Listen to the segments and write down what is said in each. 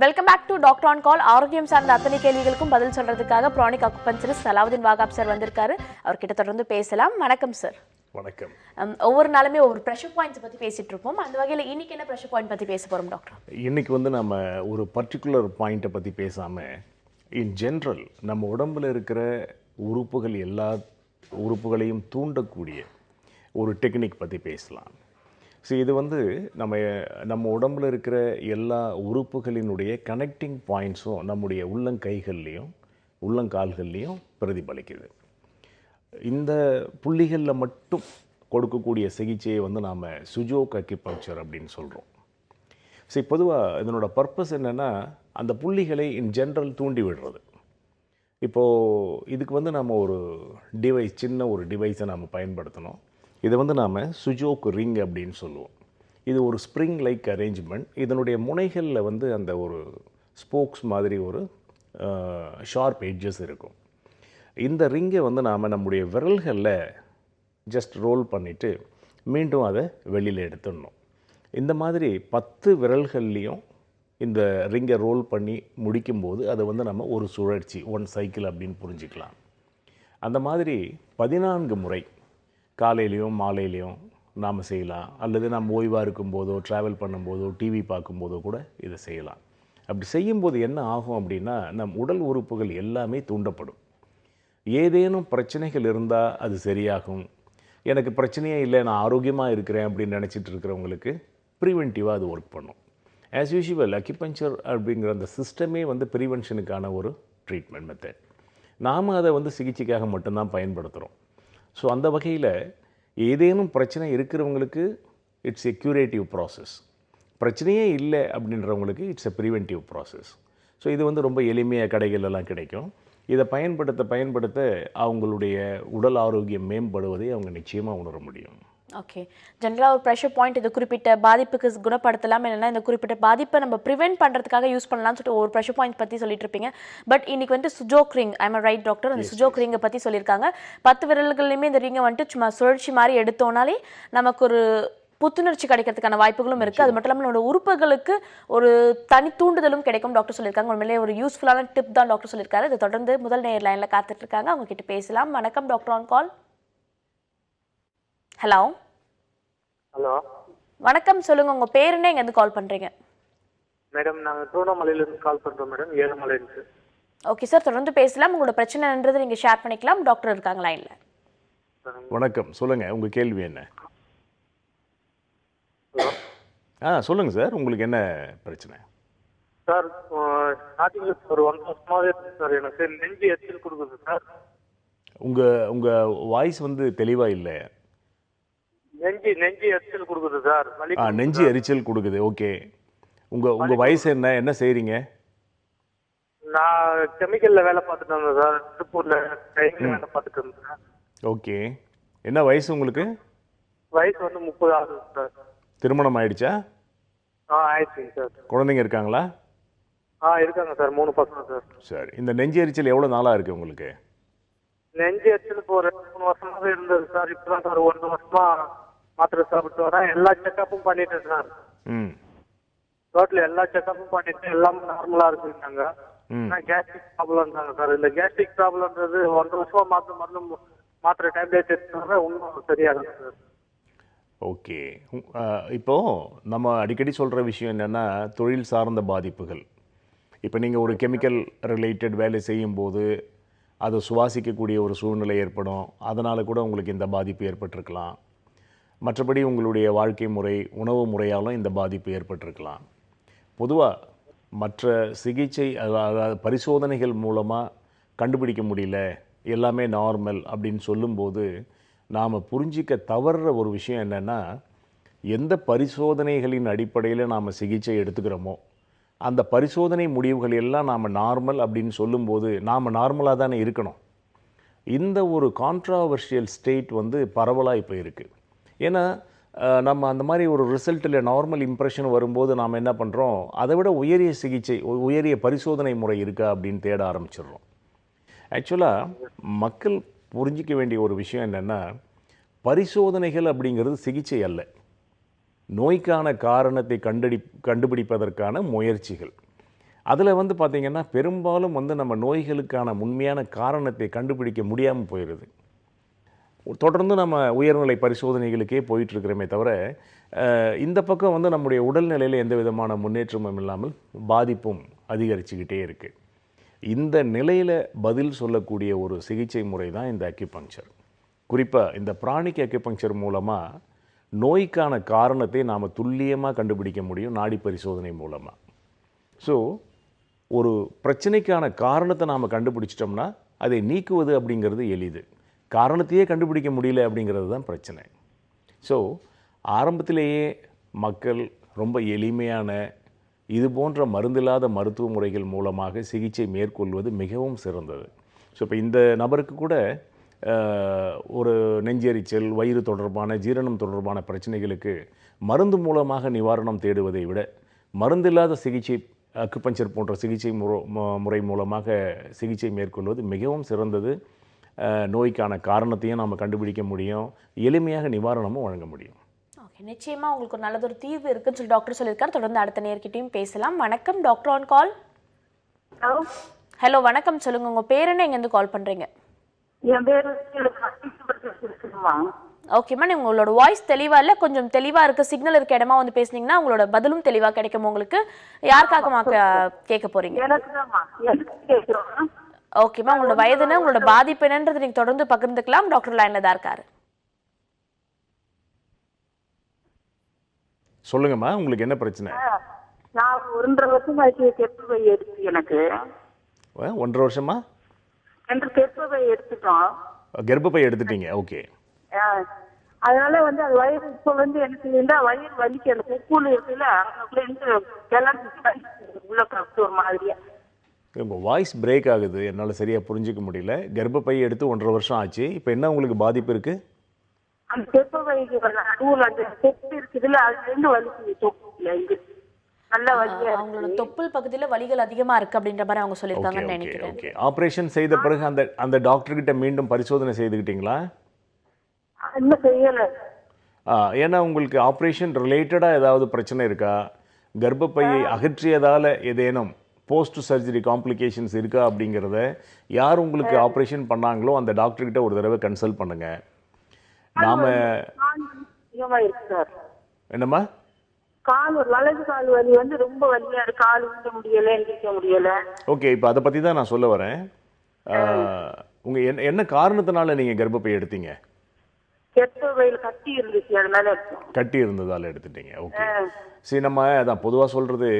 Welcome back to doctor on call. ஆரோக்கியம் சார்ந்த அத்தனை கேள்விகளுக்கும் பதில் சொல்றதுக்காக pranic acupuncturist Salahuddin Wahab sir வந்திருக்காரு. அவர்கிட்ட தொடர்ந்து பேசலாம். வணக்கம் சார். வணக்கம். ஒவ்வொரு நாளுமே ஒவ்வொரு ப்ரெஷர் பாயிண்ட்ஸ் பற்றி பேசிட்டு இருப்போம். அந்த வகையில் இன்னைக்கு என்ன ப்ரெஷர் பாயிண்ட் பற்றி பேச போகிறோம் டாக்டர்? இன்னைக்கு நம்ம ஒரு பர்டிகுலர் பாயிண்ட்டை பற்றி பேசாமல் இன் ஜென்ரல் நம்ம உடம்பில் இருக்கிற உறுப்புகள் எல்லா உறுப்புகளையும் தூண்டக்கூடிய ஒரு டெக்னிக் பற்றி பேசலாம். ஸோ இது நம்ம உடம்பில் இருக்கிற எல்லா உறுப்புகளினுடைய கனெக்டிங் பாயிண்ட்ஸும் நம்முடைய உள்ளங்கைகள்லேயும் உள்ளங்கால்கள்லேயும் பிரதிபலிக்குது. இந்த புள்ளிகளில் மட்டும் கொடுக்கக்கூடிய சிகிச்சையை நாம் சுஜோக் அக்யூபங்க்சர் அப்படின்னு சொல்கிறோம். ஸோ பொதுவாக இதனோட பர்பஸ் என்னென்னா அந்த புள்ளிகளை இன் ஜென்ரல் தூண்டி விடுறது. இப்போது இதுக்கு நம்ம ஒரு டிவைஸ், சின்ன ஒரு டிவைஸை நாம் பயன்படுத்தணும். இதை நாம் சுஜோக் ரிங் அப்படின்னு சொல்லுவோம். இது ஒரு ஸ்ப்ரிங் லைக் அரேஞ்ச்மெண்ட். இதனுடைய முனைகளில் அந்த ஒரு ஸ்போக்ஸ் மாதிரி ஒரு ஷார்ப் எட்ஜஸ் இருக்கும். இந்த ரிங்கை நாம் நம்முடைய விரல்களில் ஜஸ்ட் ரோல் பண்ணிவிட்டு மீண்டும் அதை வெளியில் எடுத்துடணும். இந்த மாதிரி 10 விரல்கள்லேயும் இந்த ரிங்கை ரோல் பண்ணி முடிக்கும்போது அதை நம்ம ஒரு சுழற்சி, ஒன் சைக்கிள் அப்படின்னு புரிஞ்சிக்கலாம். அந்த மாதிரி 14 முறை காலையிலையும் மாலையிலையும் நாம் செய்யலாம். அல்லது நம்ம ஓய்வாக இருக்கும்போதோ, ட்ராவல் பண்ணும்போதோ, டிவி பார்க்கும்போதோ கூட இதை செய்யலாம். அப்படி செய்யும்போது என்ன ஆகும் அப்படின்னா, நம் உடல் உறுப்புகள் எல்லாமே தூண்டப்படும். ஏதேனும் பிரச்சனைகள் இருந்தால் அது சரியாகும். எனக்கு பிரச்சனையே இல்லை, நான் ஆரோக்கியமாக இருக்கிறேன் அப்படின்னு நினச்சிட்டு இருக்கிறவங்களுக்கு ப்ரிவென்டிவாக அது ஒர்க் பண்ணும். ஆஸ் யூஷுவல் அக்யூபஞ்சர் அப்படிங்கிற அந்த சிஸ்டமே ப்ரிவென்ஷனுக்கான ஒரு ட்ரீட்மெண்ட் மெத்தட். நாம் அதை சிகிச்சைக்காக மட்டும்தான் பயன்படுத்துகிறோம். ஸோ அந்த வகையில் ஏதேனும் பிரச்சனை இருக்கிறவங்களுக்கு இட்ஸ் எ க்யூரேட்டிவ் ப்ராசஸ். பிரச்சனையே இல்லை அப்படின்றவங்களுக்கு it's a preventive process. So இது ரொம்ப எளிமையாக கடைகளெல்லாம் கிடைக்கும். இதை பயன்படுத்த அவங்களுடைய உடல் ஆரோக்கியம் மேம்படுவதை அவங்க நிச்சயமாக உணர முடியும். ஓகே, ஜென்ரலாக ஒரு ப்ரெஷர் பாயிண்ட் இது குறிப்பிட்ட பாதிப்புக்கு குணப்படுத்தலாம். என்னென்னா இந்த குறிப்பிட்ட பாதிப்பை நம்ம ப்ரிவென்ட் பண்ணுறதுக்காக யூஸ் பண்ணலாம்னு சொல்லிட்டு ஒரு ப்ரெஷர் பாயிண்ட் பற்றி சொல்லிட்டு இருப்பீங்க. பட் இன்னைக்கு Su Jok ring, I'm right doctor? அந்த சுஜோக் ரிங்கை பற்றி சொல்லியிருக்காங்க. 10 விரல்கள்லையுமே இந்த ரிங்கை சும்மா சுழற்சி மாதிரி எடுத்தோனாலே நமக்கு ஒரு புத்துணர்ச்சி கிடைக்கிறதுக்கான வாய்ப்புகளும் இருக்குது. அது மட்டும் இல்லாமல் நம்மளோட உறுப்புகளுக்கு ஒரு தனி தூண்டுதலும் கிடைக்கும் டாக்டர் சொல்லியிருக்காங்க. உண்மையிலே ஒரு யூஸ்ஃபுல்லான டிப் தான் டாக்டர் சொல்லியிருக்காரு. இதை தொடர்ந்து முதல் நேர் லைனில் காத்துட்டு இருக்காங்க, அவங்க கிட்ட பேசலாம். வணக்கம் doctor on call. Hello. Hello, வணக்கம், சொல்லுங்க, உங்க பேர் என்ன, எங்க இருந்து கால் பண்றீங்க? மேடம் நாங்க திருவண்ணாமலையில இருந்து கால் பண்றோம் மேடம், ஏழுமலையிலிருந்து. ஓகே சார், தொடர்ந்து பேசலாம். உங்களோட பிரச்சனைன்றது நீங்க ஷேர் பண்ணிக்கலாம். டாக்டர் இருக்காங்க லைன்ல. வணக்கம், சொல்லுங்க, உங்க கேள்வி என்ன? ஹலோ. சொல்லுங்க சார், உங்களுக்கு என்ன பிரச்சனை? சார் ஸ்டார்டிங்ல ஒரு 1 வருஷமாவே இருக்கு சார், எனக்கு நெஞ்சு எச்சில் கொடுக்குது சார். உங்க வாய்ஸ் தெளிவா இல்லை. நெஞ்சு எரிச்சல் கொடுக்குது சார். நெஞ்சு எரிச்சல் கொடுக்குது. ஓகே, உங்க வயசு என்ன, என்ன செய்றீங்க? நான் கெமிக்கல்ல வேலை பார்த்துட்டு இருந்தேன் சார், திருப்பூர்ல ட்ரெயின்ல வேலை பார்த்துட்டு இருந்தேன். ஓகே, என்ன வயசு உங்களுக்கு? வயசு 30 ஆகுது சார். திருமணம் ஆயிடுச்சா? ஆயிடுச்சுங்க சார். குழந்தைங்க இருக்காங்களா? இருக்காங்க சார், 3 பசங்க சார். சரி, இந்த நெஞ்சு எரிச்சல் எவ்வளவு நாளா இருக்கு உங்களுக்கு? நெஞ்சு எரிச்சல் இப்போ 2-3 வருஷமாவே இருந்தது சார். இப்பதான் சார் 1 வருஷமா மாத்திரை சாப்பிட்டு வரேன். எல்லா செக்கப்பும் பண்ணிட்டேன் சார். டோட்டல் எல்லா செக்கப்பும் பண்ணிட்டு எல்லாமே நார்மலா இருக்குங்க. கேஸ்ட்ரிக் ப்ராப்ளம் தாங்க சார். இந்த கேஸ்ட்ரிக் ப்ராப்ளம்ன்றது 1 வருஷமா மாத்திரை டேப்லெட் எடுத்துனால இன்னும் சரியாகுது சார். ஓகே, இப்போ நம்ம அடிக்கடி சொல்ற விஷயம் என்னன்னா, தொழில் சார்ந்த பாதிப்புகள். இப்போ நீங்க ஒரு கெமிக்கல் ரிலேட்டட் வேலை செய்யும் போது அதை சுவாசிக்கக்கூடிய ஒரு சூழ்நிலை ஏற்படும். அதனால் கூட உங்களுக்கு இந்த பாதிப்பு ஏற்பட்டிருக்கலாம். மற்றபடி உங்களுடைய வாழ்க்கை முறை, உணவு முறையாலும் இந்த பாதிப்பு ஏற்பட்டிருக்கலாம். பொதுவாக மற்ற சிகிச்சை பரிசோதனைகள் மூலமாக கண்டுபிடிக்க முடியல, எல்லாமே நார்மல் அப்படின்னு சொல்லும்போது நாம் புரிஞ்சிக்க தவறுற ஒரு விஷயம் என்னென்னா, எந்த பரிசோதனைகளின் அடிப்படையில் நாம் சிகிச்சை எடுத்துக்கிறோமோ அந்த பரிசோதனை முடிவுகள் எல்லாம் நாம் நார்மல் அப்படின்னு சொல்லும்போது நாம் நார்மலாக தானே இருக்கணும். இந்த ஒரு கான்ட்ராவர்ஷியல் ஸ்டேட் பரவலாக இப்போ இருக்குது. ஏன்னா நம்ம அந்த மாதிரி ஒரு ரிசல்ட்டில் நார்மல் இம்ப்ரெஷன் வரும்போது நாம் என்ன பண்ணுறோம், அதை விட உயரிய சிகிச்சை, உயரிய பரிசோதனை முறை இருக்கா அப்படின்னு தேட ஆரம்பிச்சிடுறோம். ஆக்சுவலாக மக்கள் புரிஞ்சிக்க வேண்டிய ஒரு விஷயம் என்னென்னா, பரிசோதனைகள் அப்படிங்கிறது சிகிச்சை அல்ல. நோய்க்கான காரணத்தை கண்டுபிடிப்பதற்கான முயற்சிகள். அதில் வந்து பார்த்திங்கன்னா பெரும்பாலும் வந்து நம்ம நோய்களுக்கான உண்மையான காரணத்தை கண்டுபிடிக்க முடியாமல் போயிடுது. தொடர்ந்து நம்ம உயர்நிலை பரிசோதனைகளுக்கே போயிட்டுருக்கிறோமே தவிர இந்த பக்கம் வந்து நம்முடைய உடல்நிலையில் எந்த விதமான முன்னேற்றமும் இல்லாமல் பாதிப்பும் அதிகரிச்சுக்கிட்டே இருக்குது. இந்த நிலையில் பதில் சொல்லக்கூடிய ஒரு சிகிச்சை முறை தான் இந்த அக்யூபங்க்சர். குறிப்பாக இந்த பிராணிக் அக்யூபங்க்சர் மூலமாக நோய்க்கான காரணத்தை நாம் துல்லியமாக கண்டுபிடிக்க முடியும் நாடி பரிசோதனை மூலமாக. ஸோ ஒரு பிரச்சனைக்கான காரணத்தை நாம் கண்டுபிடிச்சிட்டோம்னா அதை நீக்குவது அப்படிங்கிறது எளிது. காரணத்தையே கண்டுபிடிக்க முடியல அப்படிங்கிறது தான் பிரச்சனை. ஸோ ஆரம்பத்திலேயே மக்கள் ரொம்ப எளிமையான இது போன்ற மருந்தில்லாத மருத்துவ முறைகள் மூலமாக சிகிச்சை மேற்கொள்வது மிகவும் சிறந்தது. ஸோ இப்போ இந்த நபருக்கு கூட ஒரு நெஞ்செரிச்சல், வயிறு தொடர்பான, ஜீரணம் தொடர்பான பிரச்சனைகளுக்கு மருந்து மூலமாக நிவாரணம் தேடுவதை விட மருந்தில்லாத சிகிச்சை அக்குபஞ்சர் போன்ற சிகிச்சை முறை மூலமாக சிகிச்சை மேற்கொள்வது மிகவும் சிறந்தது. நோய்க்கான காரணத்தையும் நாம் கண்டுபிடிக்க முடியும், எளிமையாக நிவாரணமும் வழங்க முடியும். ஓகே, நிச்சயமாக உங்களுக்கு ஒரு நல்லதொரு தீர்வு இருக்குன்னு சொல்லி டாக்டர் சொல்லியிருக்காரு. தொடர்ந்து அடுத்த நேர்கிட்டையும் பேசலாம். வணக்கம், டாக்டர் ஆன் கால். ஹலோ, வணக்கம், சொல்லுங்கள். உங்கள் பேர் என்ன, எங்கேருந்து கால் பண்ணுறீங்க? என் பேர் ஓகேம்மா, நீங்கள் உங்களோட வாய்ஸ் தெளிவாக இல்லை, கொஞ்சம் தெளிவாக இருக்குது, சிக்னல் இருக்க இடமா வந்து பேசுனீங்கன்னா உங்களோட பதிலும் தெளிவாக கிடைக்கும். உங்களுக்கு யாருக்காகமா கேட்க போகிறீங்க? ஓகேம்மா, உங்களோட வயதுன்னு, உங்களோட பாதிப்பு என்னன்றது நீங்கள் தொடர்ந்து பகிர்ந்துக்கலாம். டாக்டர் லைனில் தான் இருக்காரு. சொல்லுங்கம்மா, உங்களுக்கு என்ன பிரச்சனை? நான் 1.5 வருஷமா கர்ப்பப்பை எடுத்து எனக்கு 1.5 வருஷமா கர்ப்பப்பை எடுத்துட்டோம். கர்ப்பப்பை எடுத்துட்டீங்க, ஓகே. அதனால வந்து அது வயிறு இப்போ வந்து எனக்கு இருந்தா வயிறு வலிக்கு அந்த கொக்கூல இருக்குல்ல உள்ள கப்பு ஒரு மாதிரியா. உங்கள் வாய்ஸ் பிரேக் ஆகுது, என்னால் சரியாக புரிஞ்சிக்க முடியல. கர்ப்பப்பை எடுத்து 1.5 வருஷம் ஆச்சு, இப்போ என்ன உங்களுக்கு பாதிப்பு இருக்குது? அந்த கர்ப்பப்பைக்கு நடுவில் அந்த கொப்பு இருக்குதுல்ல, அதுலேருந்து வலிக்குது தொப்புல இருந்து நல்ல வலியா. அவங்களோட தொப்புள் பக்கத்தில் வலிகள் அதிகமாக இருக்குது அப்படின்ற மாதிரி அவங்க சொல்லியிருக்காங்கன்னு நினைக்கிறேன். ஓகே, ஆப்ரேஷன் செய்த பிறகு அந்த டாக்டர்கிட்ட மீண்டும் பரிசோதனை செய்துக்கிட்டீங்களா? இன்னும் செய்யலை. ஏன்னா உங்களுக்கு ஆப்ரேஷன் ரிலேட்டடாக ஏதாவது பிரச்சனை இருக்கா? கர்ப்பப்பையை அகற்றியதால் ஏதேனும் போஸ்ட் சர்ஜரி காம்ப்ளிகேஷன்ஸ் இருக்கா அப்படிங்கிறத யார் உங்களுக்கு ஆப்ரேஷன் பண்ணாங்களோ அந்த டாக்டர்கிட்ட ஒரு தடவை கன்சல்ட் பண்ணுங்க. நாம என்னம்மா வலது கால் வலி வந்து ரொம்ப வலியா இருக்கு, கால் ஊட்ட முடியல, எந்திரிக்க முடியல. ஓகே, இப்போ அதை பற்றி தான் நான் சொல்ல வரேன். என்ன காரணத்தினால நீங்கள் கர்ப்பப்பை எடுத்தீங்க? கர்ப்பப்பையில் கட்டி இருந்துச்சு, அதனால கட்டி இருந்ததால் எடுத்துட்டீங்க. ஓகே, சரி. நம்ம அதான் பொதுவாக சொல்கிறது,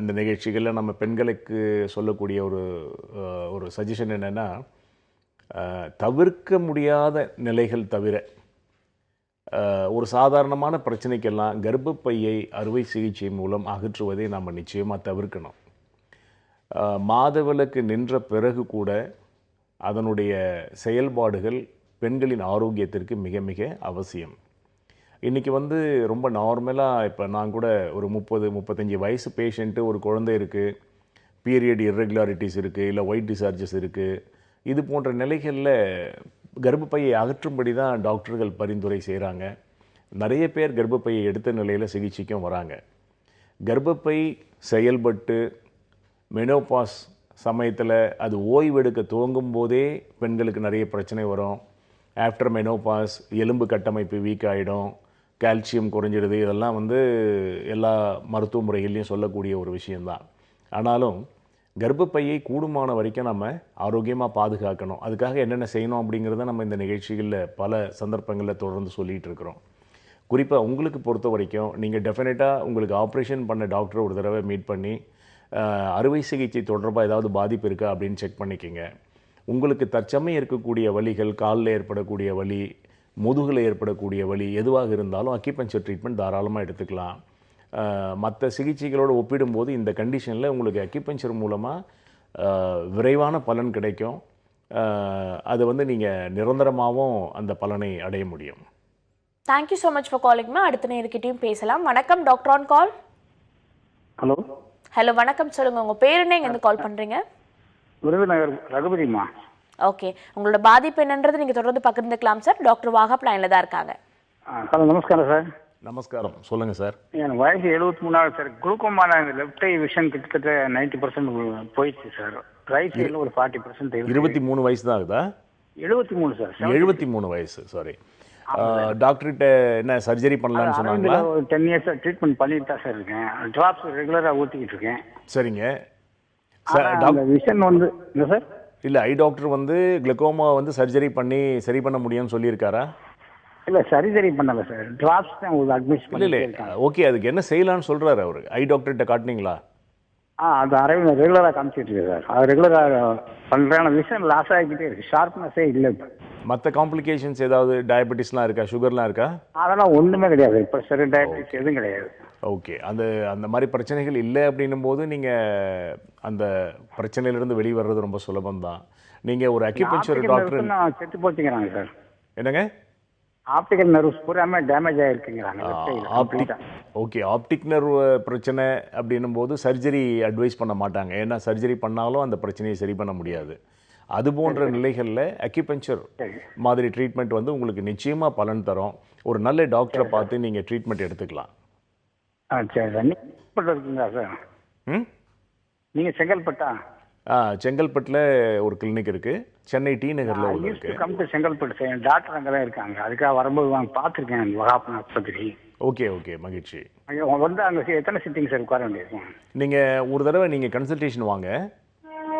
இந்த நிகழ்ச்சிகளில் நம்ம பெண்களுக்கு சொல்லக்கூடிய ஒரு சஜஷன் என்னென்னா, தவிர்க்க முடியாத நிலைகள் தவிர ஒரு சாதாரணமான பிரச்சனைக்கெல்லாம் கர்ப்பப்பையை அறுவை சிகிச்சை மூலம் அகற்றுவதை நம்ம நிச்சயமாக தவிர்க்கணும். மாதவிலக்கு நின்ற பிறகு கூட அதனுடைய செயல்பாடுகள் பெண்களின் ஆரோக்கியத்திற்கு மிக மிக அவசியம். இன்றைக்கி வந்து ரொம்ப நார்மலாக, இப்போ நான் கூட ஒரு 30-35 வயசு பேஷண்ட்டு, ஒரு குழந்தை இருக்குது, பீரியட் இர்ரெகுலாரிட்டிஸ் இருக்குது, இல்லை ஒயிட் டிசார்ஜஸ் இருக்குது, இது போன்ற நிலைகளில் கர்ப்பப்பையை அகற்றும்படி தான் டாக்டர்கள் பரிந்துரை செய்கிறாங்க. நிறைய பேர் கர்ப்பப்பையை எடுத்த நிலையில் சிகிச்சைக்கும் வராங்க. கர்ப்பப்பை செயல்பட்டு மெனோபாஸ் சமயத்தில் அது ஓய்வெடுக்க துவங்கும் போதே பெண்களுக்கு நிறைய பிரச்சனை வரும். ஆஃப்டர் மெனோபாஸ் எலும்பு கட்டமைப்பு வீக் ஆகிடும், கால்சியம் குறைஞ்சிடுது. இதெல்லாம் வந்து எல்லா மருத்துவ முறைகள்லையும் சொல்லக்கூடிய ஒரு விஷயந்தான். ஆனாலும் கர்ப்பப்பையை கூடுமான வரைக்கும் நம்ம ஆரோக்கியமாக பாதுகாக்கணும். அதுக்காக என்னென்ன செய்யணும் அப்படிங்கிறத நம்ம இந்த நிகழ்ச்சிகளில் பல சந்தர்ப்பங்களில் தொடர்ந்து சொல்லிகிட்டு இருக்கிறோம். குறிப்பாக உங்களுக்கு பொறுத்த வரைக்கும் நீங்கள் டெஃபினட்டாக உங்களுக்கு ஆப்ரேஷன் பண்ண டாக்டரை ஒரு தடவை மீட் பண்ணி அறுவை சிகிச்சை தொடர்பாக ஏதாவது பாதிப்பு இருக்கா அப்படின்னு செக் பண்ணிக்கோங்க. உங்களுக்கு தற்சமயம் இருக்கக்கூடிய வலிகள், காலில் ஏற்படக்கூடிய வலி, முதுகில் ஏற்படக்கூடிய வலி எதுவாக இருந்தாலும் அக்யூபஞ்சர் ட்ரீட்மெண்ட் தாராளமாக எடுத்துக்கலாம். மற்ற சிகிச்சைகளோடு ஒப்பிடும்போது இந்த கண்டிஷனில் உங்களுக்கு அக்யூபஞ்சர் மூலமாக விரைவான பலன் கிடைக்கும். அது வந்து நீங்கள் நிரந்தரமாகவும் அந்த பலனை அடைய முடியும். தேங்க்யூ ஸோ மச் ஃபார் காலிங்மா. அடுத்த நேர்கிட்டையும் பேசலாம். வணக்கம், doctor on call. Hello. Hello, வணக்கம், சொல்லுங்கள். உங்கள் பேர் என்ன, எங்கேருந்து கால் பண்ணுறீங்க? விருதுநகர் ரகுபதிமா. ஓகே, உங்களோட பாதிப்பு என்னன்றது நீங்கள் தொடர்ந்து பகிர்ந்துக்கலாம் சார். டாக்டர் வாகப் லைனில் தான் இருக்காங்க. ஹலோ, நமஸ்காரம் சார். நமஸ்காரம், சொல்லுங்கள் சார். என் வயசு 73 சார். குளுக்கோமான லெஃப்ட் ஐ விஷன் கிட்டத்தட்ட 90% போயிடுச்சு சார். ரைட் சைடில் ஒரு 40%. 23 வயசு தான் ஆகுதா? 73 சார். 73 வயசு, சாரி. டாக்டர்கிட்ட என்ன சர்ஜரி பண்ணலான்னு சொன்னாங்களா? ஒரு 10 இயர்ஸ் ட்ரீட்மெண்ட் பண்ணிட்டு தான் சார் இருக்கேன். ட்ராப்ஸ் ரெகுலராக ஊற்றிக்கிட்டு இருக்கேன். சரிங்க சார். டாக்டர் விஷன் வந்து இல்லை சார். இல்லை, ஐ டாக்டர் வந்து கிளக்கோமா வந்து சர்ஜரி பண்ணி சரி பண்ண முடியும்னு சொல்லியிருக்காரா? இல்லை, சர்ஜரி பண்ணலை சார். ட்ராப்ஸ் தான் உங்களுக்கு அட்மிட் இல்லை இல்லை, ஓகே. அதுக்கு என்ன செய்யலான்னு சொல்கிறாரு அவர்? ஐ டாக்டர்கிட்ட காட்டினீங்களா? அது அரவிந்த் ரெகுலராக காமிச்சிட்டு இருக்கு சார். அது ரெகுலராக பண்ணுறேன். விஷன் லாஸ் ஆகிக்கிட்டே இருக்கு. ஷார்ப்னஸே இல்லை. இப்போ மற்ற காம்ப்ளிகேஷன்ஸ் ஏதாவது டயபெட்டிஸ்லாம் இருக்கா, சுகர்லாம் இருக்கா? அதெல்லாம் ஒன்றுமே கிடையாது. இப்போ சரி, டயபெட்டிஸ் எதுவும் கிடையாது. ஓகே. அந்த மாதிரி பிரச்சனைகள் இல்லை அப்படின்னும் போது நீங்கள் அந்த பிரச்சனையிலேருந்து வெளியே வர்றது ரொம்ப சுலபம்தான். நீங்கள் ஒரு அக்யூபஞ்சர் டாக்டர். செத்து போச்சுங்கிறாங்க சார். என்னங்க? ஆப்டிக்கல் நர்வ்ஸ் பூராமே டேமேஜ் ஆகிருக்குங்கிறாங்க. ஓகே. ஆப்டிக் நர்வ் பிரச்சனை அப்படின்னும் போது சர்ஜரி அட்வைஸ் பண்ண மாட்டாங்க. ஏன்னா சர்ஜரி பண்ணாலும் அந்த பிரச்சனையை சரி பண்ண முடியாது. அது போன்ற நிலைகளில் அக்யூபஞ்சர் மாதிரி ட்ரீட்மெண்ட் வந்து உங்களுக்கு நிச்சயமாக பலன் தரும். ஒரு நல்ல டாக்டரை பார்த்து நீங்கள் ட்ரீட்மெண்ட் எடுத்துக்கலாம். சரி சார். நீங்கள் இருக்கீங்களா சார்? நீங்கள் செங்கல்பட்டா? செங்கல்பட்டில் ஒரு கிளினிக் இருக்குது. சென்னை டி நகரில் ஒன்று இருக்குது. Come to Chengalpattu sir. Doctor அங்கே தான் இருக்காங்க. அதுக்காக வரும்போது வாங்க பார்த்துருக்கேன் வகாப்பன் ஆஸ்பத்திரி. ஓகே ஓகே, மகிழ்ச்சி. வந்து அங்கே எத்தனை சிட்டிங் சார் உட்கார வேண்டியிருக்கும்? நீங்கள் ஒரு தடவை நீங்கள் கன்சல்டேஷன் வாங்க.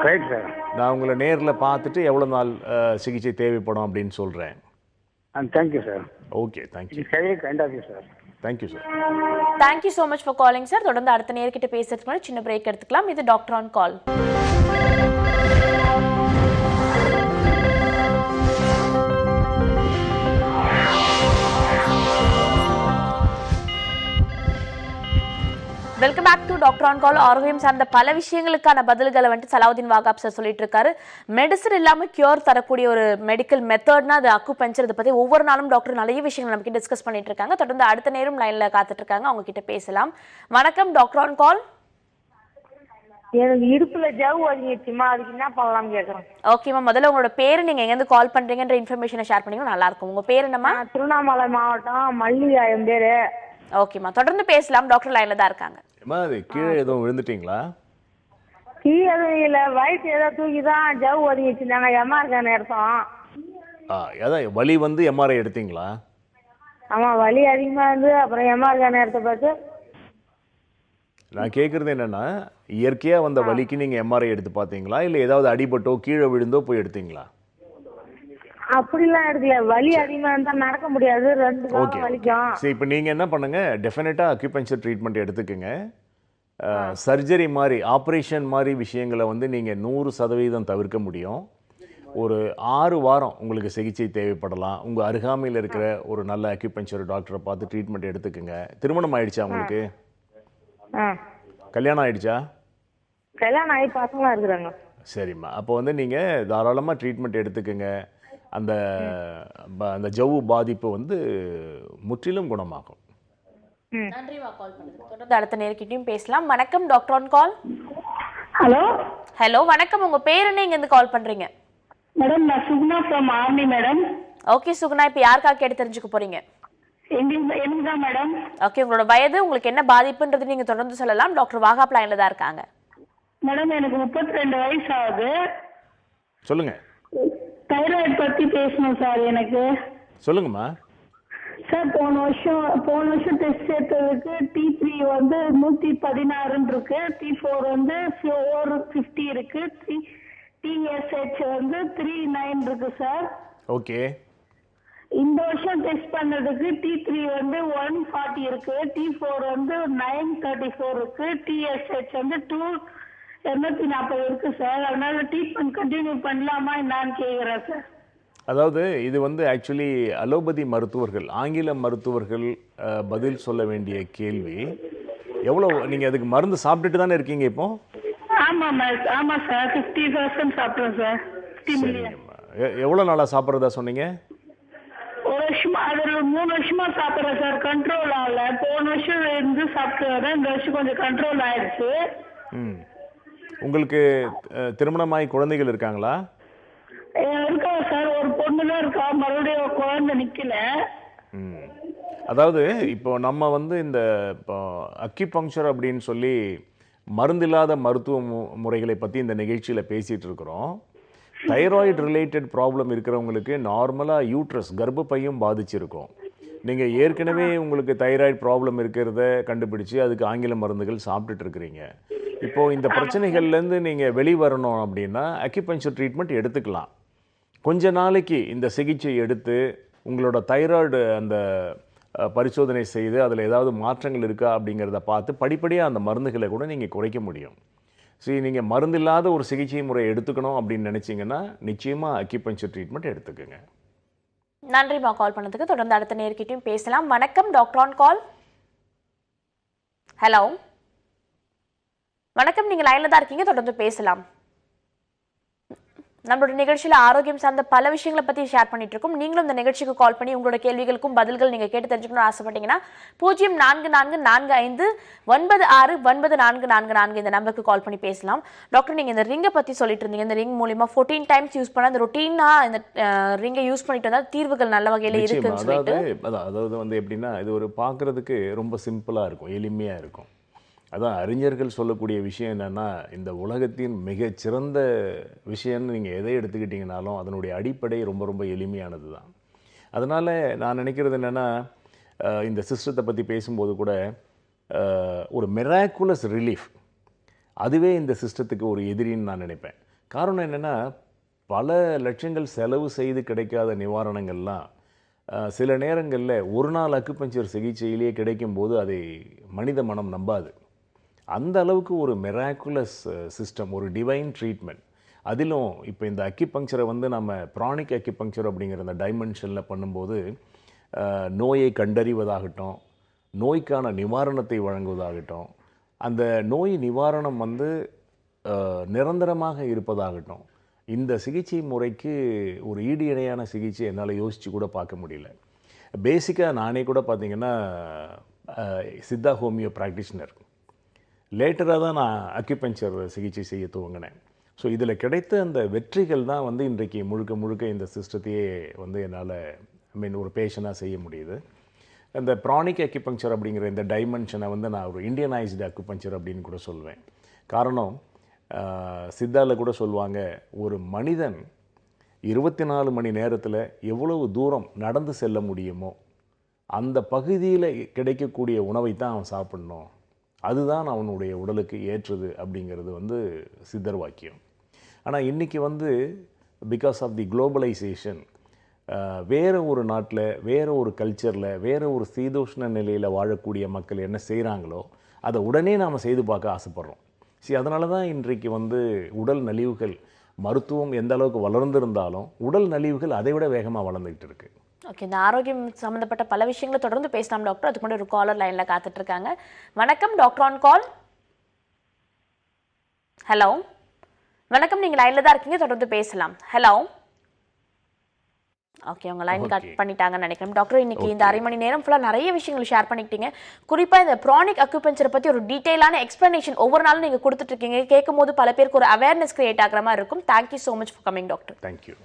Right sir. நான் உங்களை நேரில் பார்த்துட்டு எவ்வளோ நாள் சிகிச்சை தேவைப்படும் அப்படின்னு சொல்கிறேன். Thank you sir. Okay, thank you. Kind of you sir. Thank you sir. Thank you so much for calling sir. தொடர்ந்து அடுத்த நேர்கிட்ட பேசுறதுக்கு முன்னாடி சின்ன பிரேக் எடுத்துக்கலாம். இது doctor on call. Welcome back to doctor on call. ஆரோக்கியம் சார்ந்த பல விஷயங்களுக்கான பதில்களை வந்துட்டு சலாவுதீன் வாகாப் சார் சொல்லிட்டு இருக்காரு. மெடிசன் இல்லாமல் கியூர் தரக்கூடிய ஒரு மெடிக்கல் மெத்தட்னா அது அக்குபஞ்சர். இதை பற்றி ஒவ்வொரு நாளும் டாக்டர் நிறைய விஷயங்கள் நமக்கு டிஸ்கஸ் பண்ணிட்டு இருக்காங்க. தொடர்ந்து அடுத்த நேரம் லைன்ல காத்துட்டு இருக்காங்க, அவங்க கிட்ட பேசலாம். வணக்கம் டாக்டர் ஆன் கால். எனக்கு இடுப்புல ஜவ் ஒதுங்கிடுச்சுமா, அதுக்கு என்ன பண்ணலாம் கேட்குறேன். ஓகேம்மா, முதல்ல உங்களோட பேரு, நீங்க எங்கேருந்து கால் பண்றீங்கன்ற இன்ஃபர்மேஷனை ஷேர் பண்ணீங்கன்னா நல்லா இருக்கும். உங்க பேர் என்னம்மா? திருவண்ணாமலை மாவட்டம், மல்லிகா என் பேரு. ஓகேம்மா, தொடர்ந்து பேசலாம். டாக்டர் லைன்ல தான் இருக்காங்க. அது கீழே எதுவும் விழுந்துட்டீங்களா? கீழே எதுவும் இல்லை, வயிற்று ஏதோ தூக்கி தான் ஜவ் ஒதுங்கிடுச்சு. நாங்கள் எம்ஆர்கான எடுத்தோம். அதான் வலி வந்து எம்ஆர்ஐ எடுத்தீங்களா? ஆமாம், வலி அதிகமாக இருந்து அப்புறம் எம்ஆர்கான எடுத்த பார்த்து. நான் கேட்குறது என்னென்னா, இயற்கையாக வந்த வலிக்கு நீங்கள் எம்ஆர்ஐ எடுத்து பார்த்தீங்களா, இல்லை ஏதாவது அடிபட்டோ கீழே விழுந்தோ போய் எடுத்தீங்களா? அப்படிலாம் எடுக்கல, வலி அதிகமாக இருந்தால் நடக்க முடியாது, 2 ஓகே வலிக்கும். சரி, இப்போ நீங்கள் என்ன பண்ணுங்கள், டெஃபினட்டாக அக்யூபஞ்சர் ட்ரீட்மெண்ட் எடுத்துக்கோங்க. சர்ஜரி மாதிரி, ஆப்ரேஷன் மாதிரி விஷயங்களை வந்து நீங்கள் 100% தவிர்க்க முடியும். ஒரு 6 வாரம் உங்களுக்கு சிகிச்சை தேவைப்படலாம். உங்கள் அருகாமையில் இருக்கிற ஒரு நல்ல அக்யூபஞ்சர் டாக்டரை பார்த்து ட்ரீட்மெண்ட் எடுத்துக்கோங்க. திருமணம் ஆயிடுச்சா உங்களுக்கு? கல்யாணம் ஆயிடுச்சா? கல்யாணம் ஆகி பசங்களாம் இருக்கிறாங்க. சரிம்மா, அப்போ வந்து நீங்கள் தாராளமாக ட்ரீட்மெண்ட் எடுத்துக்கோங்க. அந்த அந்த ஜவ்வு பாதிப்பு வந்து முற்றிலும் குணமாகும். நன்றிமா கால் பண்ணதுக்கு. தொடர்ந்து அடுத்த நேர்கிட்டயும் பேசலாம். வணக்கம் doctor on call. Hello hello, வணக்கம். உங்க பேர் என்ன, இங்க இருந்து கால் பண்றீங்க? மேடம், நான் Suguna from army madam. Okay Suguna, இப்போ யாருக்காக கேட்டு தெரிஞ்சுக்க போறீங்க? எனக்கு தான் மேடம். ஓகே, உங்களோட வயது, உங்களுக்கு என்ன பாதிப்புன்றது நீங்க தொடர்ந்து சொல்லலாம். டாக்டர் வாகாப் லைன்ல தான் இருக்காங்க. மேடம், எனக்கு 32 வயசு ஆகுது. சொல்லுங்க. தைராய்டு பத்தி பேசணும் சார் எனக்கு. சொல்லுங்கம்மா. சார், போன வருஷம் டெஸ்ட் எடுத்ததுக்கு T3 வந்து 116 இருக்கு, T4 வந்து 450 இருக்கு, TSH வந்து 39 இருக்கு சார். ஓகே. இந்த வருஷம் டெஸ்ட் பண்ணதுக்கு T3 வந்து 140 இருக்கு, T4 வந்து 934 இருக்கு, TSH வந்து 240 இருக்கு சார். அதனால ட்ரீட்மெண்ட் கண்டினியூ பண்ணலாமா என்னன்னு கேட்குறேன் சார். அதாவது இது வந்து ஆக்சுவலி அலோபதி மருத்துவர்கள், ஆங்கில மருத்துவர்கள் பதில் சொல்ல வேண்டிய கேள்வி. எவ்வளோ நீங்கள் அதுக்கு மருந்து சாப்பிட்டுட்டு தானே இருக்கீங்க இப்போ? ஆமாம் சார், 50% சாப்பிட்றேன் சார். சரிங்கம்மா. எவ்வளோ நாளாக சாப்பிட்றதா சொன்னீங்க? ஒரு வருஷமா, அதில் 3 வருஷமா சாப்பிட்றேன் சார். கண்ட்ரோல் ஆகல. போன வருஷம் இருந்து சாப்பிட்டு வரேன், இந்த வருஷம் கொஞ்சம் கண்ட்ரோல் ஆயிடுச்சு. உங்களுக்கு திருமணமாகி குழந்தைகள் இருக்காங்களா? இருக்கா சார், ஒரு பொண்ணு தான் இருக்கா, மறுபடியும் குழந்தை நிக்கல. அதாவது இப்போ நம்ம வந்து இந்த இப்போ அக்கிபங்க்சர் அப்படின்னு சொல்லி மருந்தில்லாத மருத்துவ முறைகளை பற்றி இந்த நிகழ்ச்சியில் பேசிகிட்டு இருக்கிறோம். தைராய்டு ரிலேட்டட் ப்ராப்ளம் இருக்கிறவங்களுக்கு நார்மலாக யூட்ரஸ் கர்ப்பப்பையும் பாதிச்சிருக்கும். நீங்கள் ஏற்கனவே உங்களுக்கு தைராய்டு ப்ராப்ளம் இருக்கிறத கண்டுபிடிச்சி அதுக்கு ஆங்கில மருந்துகள் சாப்பிட்டுட்டு இருக்கிறீங்க. இப்போது இந்த பிரச்சனைகள்லேருந்து நீங்கள் வெளிவரணும் அப்படின்னா அக்கிபங்க்சர் ட்ரீட்மெண்ட் எடுத்துக்கலாம். கொஞ்ச நாளைக்கு இந்த சிகிச்சை எடுத்து உங்களோட தைராய்டு அந்த பரிசோதனை செய்து அதில் ஏதாவது மாற்றங்கள் இருக்கா அப்படிங்கிறத பார்த்து படிப்படியாக அந்த மருந்துகளை கூட நீங்கள் குறைக்க முடியும். சரி, நீங்கள் மருந்தில்லாத ஒரு சிகிச்சை முறை எடுத்துக்கணும் அப்படின்னு நினச்சிங்கன்னா நிச்சயமாக அக்கிபங்க்சர் ட்ரீட்மெண்ட் எடுத்துக்கோங்க. நன்றிமா கால் பண்ணதுக்கு. தொடர்ந்து அடுத்த நேர்கிட்டையும் பேசலாம். வணக்கம், டாக்டர் ஆன் கால். ஹலோ, வணக்கம், நீங்கள் லைனில் தான் இருக்கீங்க, தொடர்ந்து பேசலாம். நம்மளோட நிகழ்ச்சியில் ஆரோக்கியம் சார்ந்த பல விஷயங்களை பற்றி ஷேர் பண்ணிட்டு இருக்கோம். நீங்களும் இந்த நிகழ்ச்சிக்கு கால் பண்ணி உங்களோட கேள்விகளுக்கும் பதில்கள் நீங்கள் கேட்டு தெரிஞ்சுக்கணும்னு ஆசைப்பட்டீங்கன்னா 044445969444 இந்த நம்பருக்கு கால் பண்ணி பேசலாம். டாக்டர், நீங்கள் இந்த ரிங்கை பற்றி சொல்லிட்டு இருந்தீங்க. இந்த ரிங் மூலிமா 14 டைம்ஸ் யூஸ் பண்ண அந்த ரொட்டீனாக இந்த ரிங்கை யூஸ் பண்ணிட்டு வந்தால் தீர்வுகள் நல்ல வகையில் இருக்குன்னு சொல்லிட்டு. அதாவது வந்து எப்படின்னா, இது ஒரு பார்க்குறதுக்கு ரொம்ப சிம்பிளாக இருக்கும், எளிமையாக இருக்கும். அதான் அறிஞர்கள் சொல்லக்கூடிய விஷயம் என்னென்னா, இந்த உலகத்தின் மிகச்சிறந்த விஷயம்னு நீங்கள் எதை எடுத்துக்கிட்டிங்கனாலும் அதனுடைய அடிப்படை ரொம்ப ரொம்ப எளிமையானது தான். அதனால் நான் நினைக்கிறது என்னென்னா, இந்த சிஸ்டத்தை பற்றி பேசும்போது கூட ஒரு மிராக்குலஸ் ரிலீஃப் அதுவே இந்த சிஸ்டத்துக்கு ஒரு எதிரின்னு நான் நினைப்பேன். காரணம் என்னென்னா, பல லட்சங்கள் செலவு செய்து கிடைக்காத நிவாரணங்கள்லாம் சில நேரங்களில் ஒரு நாள் அக்குபஞ்சர் சிகிச்சையிலேயே கிடைக்கும்போது அதை மனித மனம் நம்பாது. அந்த அளவுக்கு ஒரு மிராக்குலஸ் சிஸ்டம், ஒரு டிவைன் ட்ரீட்மெண்ட். அதிலும் இப்போ இந்த அக்கிபங்க்சரை வந்து நம்ம ப்ரானிக் அக்கிபங்க்சர் அப்படிங்கிற அந்த டைமென்ஷனில் பண்ணும்போது நோயை கண்டறிவதாகட்டும், நோய்க்கான நிவாரணத்தை வழங்குவதாகட்டும், அந்த நோய் நிவாரணம் வந்து நிரந்தரமாக இருப்பதாகட்டும், இந்த சிகிச்சை முறைக்கு ஒரு ஈடு இணையான சிகிச்சை என்னால் யோசித்து கூட பார்க்க முடியல. பேசிக்காக நானே கூட பார்த்திங்கன்னா சித்தா ஹோமியோ ப்ராக்டிஷனர். லேட்டராக தான் நான் அக்யூபஞ்சர் சிகிச்சை செய்ய துவங்கினேன். ஸோ இதில் கிடைத்த அந்த வெற்றிகள் தான் வந்து இன்றைக்கு முழுக்க முழுக்க இந்த சிஸ்டத்தையே வந்து என்னால் ஒரு பேஷனாக செய்ய முடியுது. அந்த ப்ரானிக் அக்யூபங்க்சர் அப்படிங்கிற இந்த டைமென்ஷனை வந்து நான் ஒரு இண்டியனைஸ்டு அக்யூபங்க்சர் அப்படின்னு கூட சொல்வேன். காரணம், சித்தாவில் கூட சொல்லுவாங்க, ஒரு மனிதன் 24 மணி நேரத்தில் எவ்வளவு தூரம் நடந்து செல்ல முடியுமோ அந்த பகுதியில் கிடைக்கக்கூடிய உணவை தான் அவன் சாப்பிடணும், அதுதான் அவனுடைய உடலுக்கு ஏற்றது அப்படிங்கிறது வந்து சித்தர் வாக்கியம். ஆனால் இன்றைக்கி வந்து பிகாஸ் ஆஃப் தி குளோபலைசேஷன் வேறு ஒரு நாட்டில், வேறு ஒரு கல்ச்சரில், வேறு ஒரு சீதோஷ்ண நிலையில் வாழக்கூடிய மக்கள் என்ன செய்கிறாங்களோ அதை உடனே நாம் செய்து பார்க்க ஆசைப்பட்றோம். சரி, அதனால தான் இன்றைக்கு வந்து உடல் நலிவுகள், மருத்துவம் எந்த அளவுக்கு வளர்ந்துருந்தாலும் உடல் நலிவுகள் அதை விட வேகமாக வளர்ந்துக்கிட்டு இருக்குது. ஓகே, இந்த ஆரோக்கியம் சம்மந்தப்பட்ட பல விஷயங்களை தொடர்ந்து பேசலாம் டாக்டர். அதுக்கு முன்னாடி ஒரு காலர் லைனில் காத்துட்ருக்காங்க. வணக்கம், டாக்டர் ஆன் கால். ஹலோ, வணக்கம், நீங்கள் லைனில் தான் இருக்கீங்க, தொடர்ந்து பேசலாம். ஹலோ, ஓகே, உங்கள் லைன் கட் பண்ணிட்டாங்கன்னு நினைக்கிறேன். டாக்டர், இன்னைக்கு இந்த அரை மணி நேரம் ஃபுல்லாக நிறைய விஷயங்கள் ஷேர் பண்ணிக்கிட்டீங்க. குறிப்பாக இந்த ப்ரானிக் அக்யூபஞ்சரை பற்றி ஒரு டீட்டெயிலான எக்ஸ்ப்ளனேஷன் ஒவ்வொரு நாளும் நீங்கள் கொடுத்துட்ருக்கீங்க. கேட்கும் போது பல பேருக்கு ஒரு அவேர்னஸ் கிரியேட் ஆகிற மாதிரி இருக்கும். Thank you so much for coming doctor. Thank you.